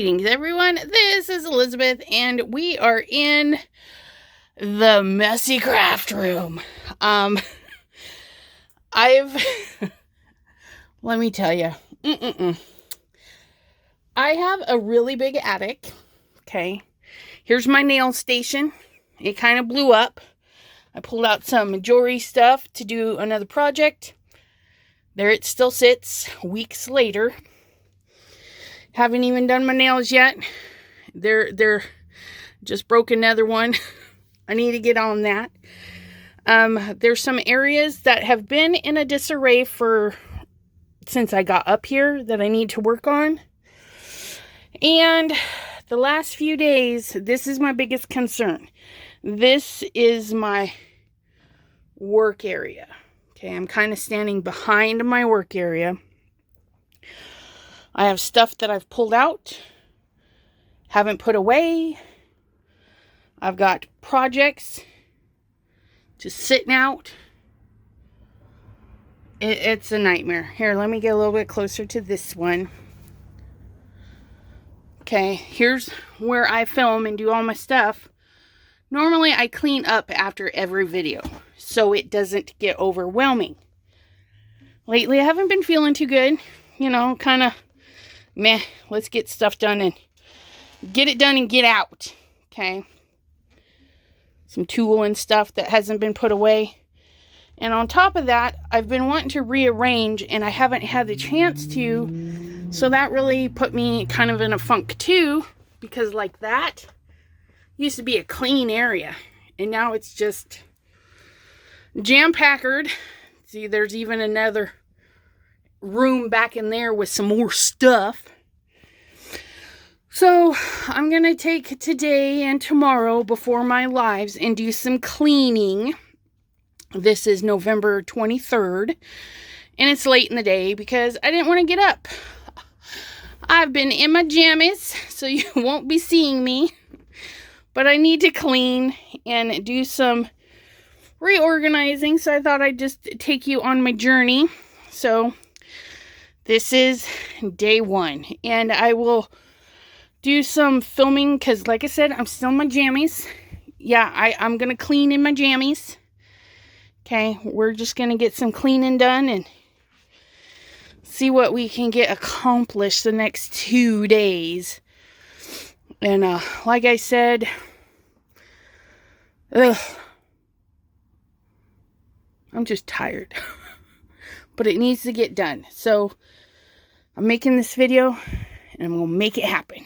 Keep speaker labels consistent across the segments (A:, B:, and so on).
A: Greetings, everyone. This is Elizabeth, and we are in the messy craft room. Let me tell you, I have a really big attic. Okay, here's my nail station. It kind of blew up. I pulled out some jewelry stuff to do another project. There it still sits weeks later. Haven't even done my nails yet. They're just broke another one. I need to get on that. There's some areas that have been in a disarray since I got up here that I need to work on. And the last few days, this is my biggest concern. This is my work area. Okay, I'm kind of standing behind my work area. I have stuff that I've pulled out, haven't put away. I've got projects just sitting out. It's a nightmare. Here, let me get a little bit closer to this one. Okay, here's where I film and do all my stuff. Normally, I clean up after every video, so it doesn't get overwhelming. Lately, I haven't been feeling too good. You know, kind of meh, let's get stuff done and get it done and get out. Okay. Some tool and stuff that hasn't been put away. And on top of that, I've been wanting to rearrange and I haven't had the chance to. So that really put me kind of in a funk too. Because like that used to be a clean area. And now it's just jam-packered. See, there's even another room back in there with some more stuff. So I'm going to take today and tomorrow before my lives and do some cleaning. This is November 23rd. And it's late in the day because I didn't want to get up. I've been in my jammies, so you won't be seeing me. But I need to clean and do some reorganizing. So I thought I'd just take you on my journey. So this is day one, and I will do some filming because, like I said, I'm still in my jammies. Yeah, I'm going to clean in my jammies. Okay, we're just going to get some cleaning done and see what we can get accomplished the next 2 days. And like I said, I'm just tired. But it needs to get done. So I'm making this video and I'm going to make it happen.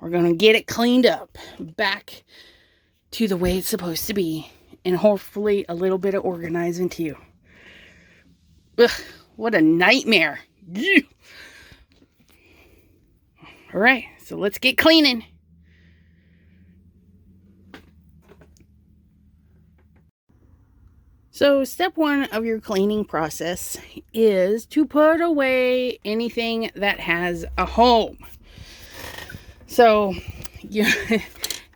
A: We're going to get it cleaned up back to the way it's supposed to be. And hopefully a little bit of organizing too. Ugh, what a nightmare. Alright, so let's get cleaning. So step one of your cleaning process is to put away anything that has a home. So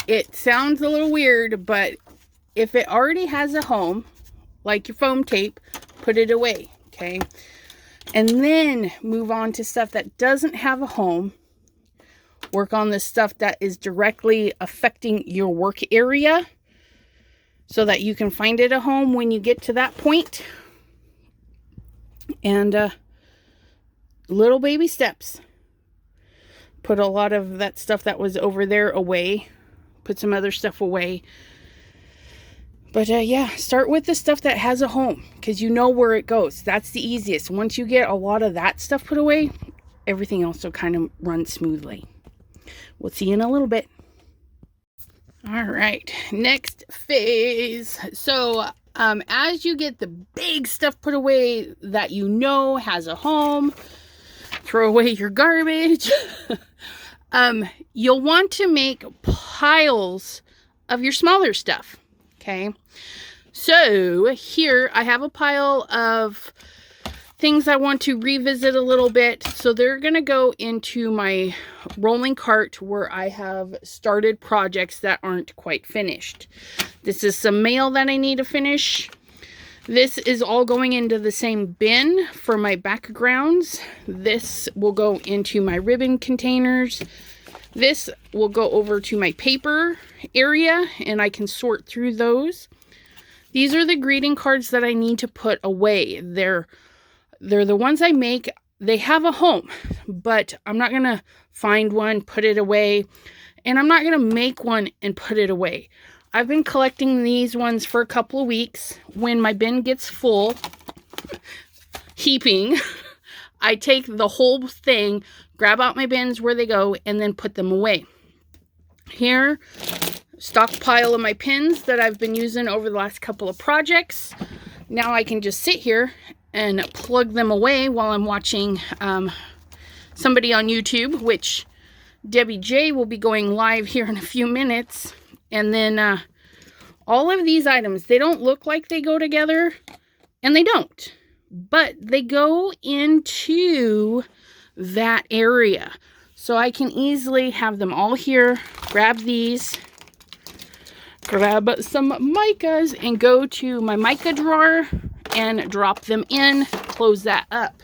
A: it sounds a little weird, but if it already has a home, like your foam tape, put it away, okay? And then move on to stuff that doesn't have a home. Work on the stuff that is directly affecting your work area, so that you can find it a home when you get to that point. And little baby steps. Put a lot of that stuff that was over there away. Put some other stuff away. But yeah, start with the stuff that has a home, because you know where it goes. That's the easiest. Once you get a lot of that stuff put away, everything else will kind of run smoothly. We'll see you in a little bit. All right, next phase. So as you get the big stuff put away that you know has a home, throw away your garbage. You'll want to make piles of your smaller stuff. Okay, so here I have a pile of things I want to revisit a little bit. So they're going to go into my rolling cart where I have started projects that aren't quite finished. This is some mail that I need to finish. This is all going into the same bin for my backgrounds. This will go into my ribbon containers. This will go over to my paper area, and I can sort through those. These are the greeting cards that I need to put away. They're the ones I make. They have a home, but I'm not going to find one, put it away, and I'm not going to make one and put it away. I've been collecting these ones for a couple of weeks. When my bin gets full, heaping, I take the whole thing, grab out my bins where they go, and then put them away. Here, stockpile of my pins that I've been using over the last couple of projects. Now I can just sit here and plug them away while I'm watching somebody on YouTube, which Debbie J will be going live here in a few minutes. And then all of these items, they don't look like they go together, and they don't, but they go into that area. So I can easily have them all here, grab these, grab some micas, and go to my mica drawer and drop them in, close that up.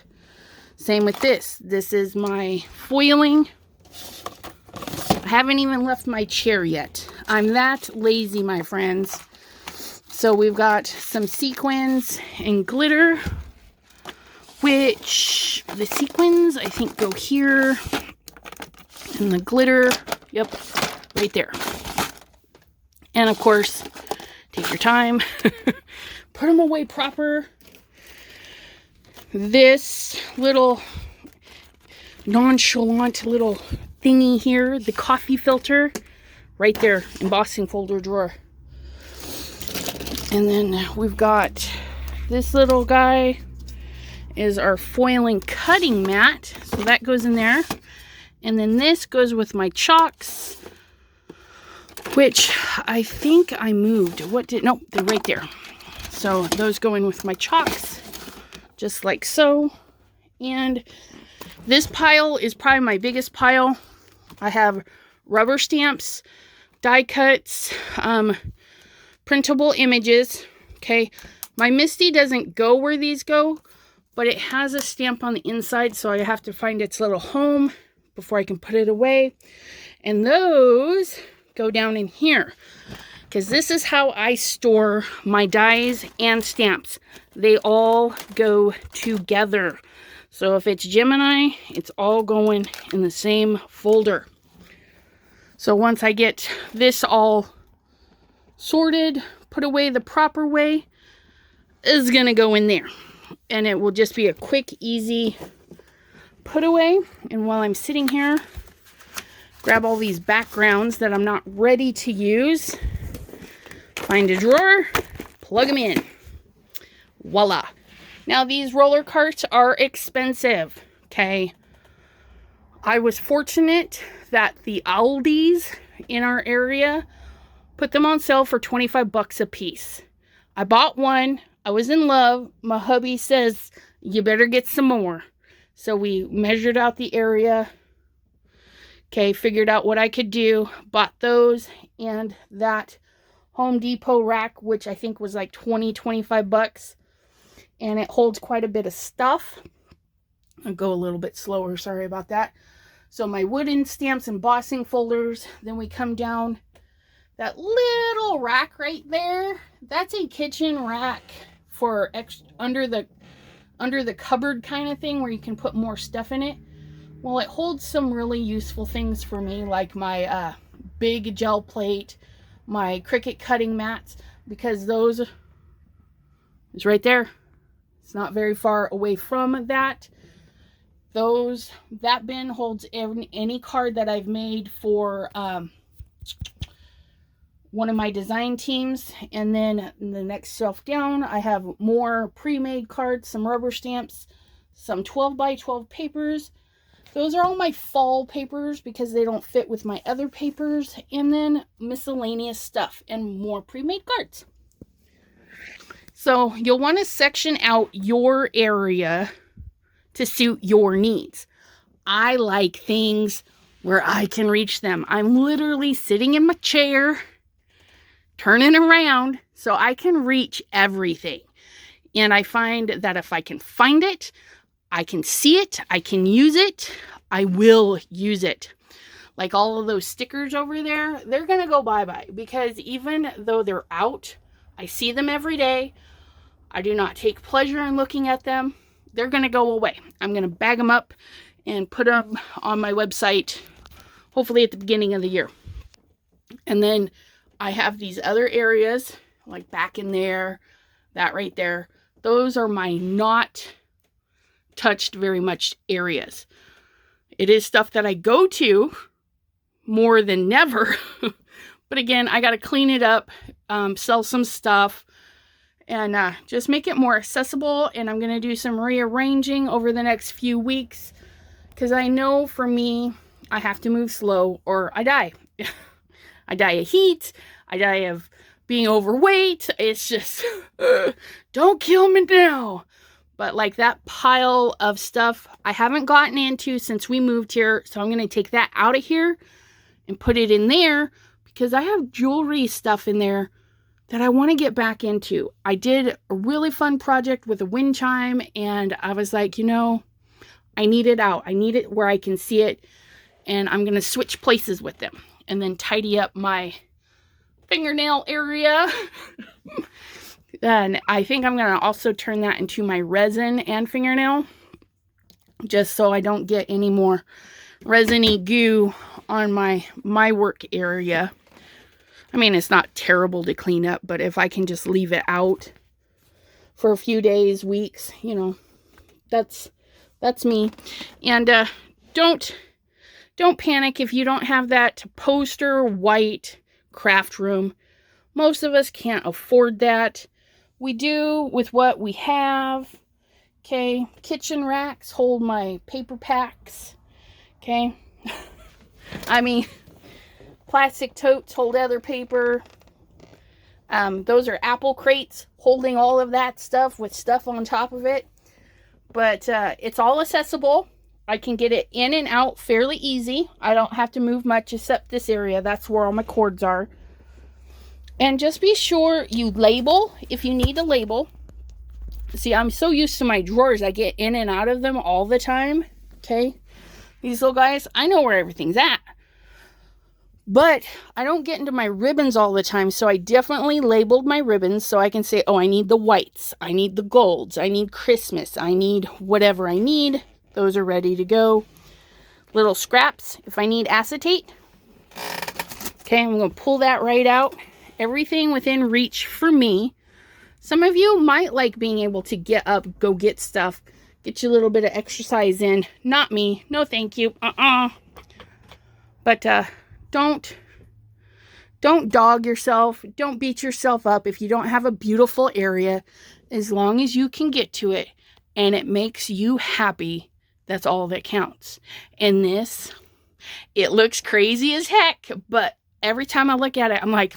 A: Same with this. This is my foiling. I haven't even left my chair yet. I'm that lazy, my friends. So we've got some sequins and glitter, which the sequins I think go here, and the glitter, yep, right there. And of course, take your time, put them away proper. This little nonchalant little thingy here, the coffee filter, right there, embossing folder drawer. And then we've got this little guy is our foiling cutting mat, so that goes in there. And then this goes with my chalks, which I think I moved. Nope, they're right there. So those go in with my chalks, just like so. And this pile is probably my biggest pile. I have rubber stamps, die cuts, printable images. Okay, my Misty doesn't go where these go, but it has a stamp on the inside, so I have to find its little home before I can put it away. And those go down in here, because this is how I store my dies and stamps. They all go together. So if it's Gemini, it's all going in the same folder. So once I get this all sorted, put away the proper way, is going to go in there. And it will just be a quick, easy put away. And while I'm sitting here, grab all these backgrounds that I'm not ready to use. Find a drawer, plug them in. Voila. Now these roller carts are expensive, okay? I was fortunate that the Aldi's in our area put them on sale for 25 bucks a piece. I bought one. I was in love. My hubby says, you better get some more. So we measured out the area. Okay, figured out what I could do. Bought those and that Home Depot rack, which I think was like 25 bucks. And it holds quite a bit of stuff. I'll go a little bit slower, sorry about that. So my wooden stamps and embossing folders. Then we come down. That little rack right there, that's a kitchen rack for under the cupboard kind of thing where you can put more stuff in it. Well, it holds some really useful things for me, like my big gel plate, my Cricut cutting mats, because those is right there. It's not very far away from that. That bin holds any card that I've made for one of my design teams. And then in the next shelf down, I have more pre-made cards, some rubber stamps, some 12 by 12 papers. Those are all my fall papers because they don't fit with my other papers. And then miscellaneous stuff and more pre-made cards. So you'll want to section out your area to suit your needs. I like things where I can reach them. I'm literally sitting in my chair, turning around so I can reach everything. And I find that if I can find it, I can see it, I can use it, I will use it. Like all of those stickers over there, they're going to go bye-bye, because even though they're out, I see them every day. I do not take pleasure in looking at them. They're going to go away. I'm going to bag them up and put them on my website, hopefully at the beginning of the year. And then I have these other areas, like back in there, that right there. Those are my not touched very much areas. It is stuff that I go to more than never. But again, I got to clean it up, sell some stuff, and just make it more accessible. And I'm going to do some rearranging over the next few weeks, because I know for me, I have to move slow or I die. I die of heat. I die of being overweight. It's just, don't kill me now. But like that pile of stuff I haven't gotten into since we moved here. So I'm going to take that out of here and put it in there, because I have jewelry stuff in there that I want to get back into. I did a really fun project with a wind chime, and I was like, you know, I need it out. I need it where I can see it, and I'm going to switch places with them and then tidy up my fingernail area. And I think I'm going to also turn that into my resin and fingernail, just so I don't get any more resiny goo on my work area. I mean, it's not terrible to clean up, but if I can just leave it out for a few days, weeks, you know, that's me. And don't panic if you don't have that poster white craft room. Most of us can't afford that. We do with what we have. Okay, kitchen racks hold my paper packs. Okay, I mean, plastic totes hold other paper. Those are apple crates holding all of that stuff with stuff on top of it. But it's all accessible. I can get it in and out fairly easy. I don't have to move much except this area. That's where all my cords are. And just be sure you label if you need to label. See, I'm so used to my drawers. I get in and out of them all the time. Okay. These little guys, I know where everything's at. But I don't get into my ribbons all the time. So I definitely labeled my ribbons so I can say, oh, I need the whites. I need the golds. I need Christmas. I need whatever I need. Those are ready to go. Little scraps if I need acetate. Okay, I'm going to pull that right out. Everything within reach for me. Some of you might like being able to get up, go get stuff, get you a little bit of exercise in. Not me. No, thank you. But don't dog yourself. Don't beat yourself up if you don't have a beautiful area. As long as you can get to it and it makes you happy, that's all that counts. And this, it looks crazy as heck, but every time I look at it, I'm like,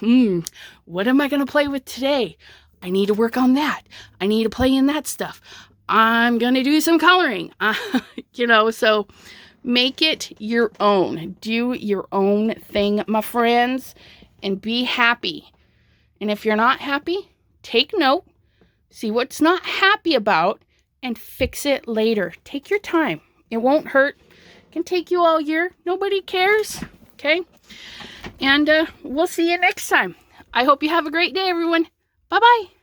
A: what am I going to play with today? I need to work on that. I need to play in that stuff. I'm going to do some coloring. You know, so make it your own. Do your own thing, my friends, and be happy. And if you're not happy, take note, see what's not happy about, and fix it later. Take your time. It won't hurt. It can take you all year. Nobody cares. Okay? And we'll see you next time. I hope you have a great day, everyone. Bye-bye.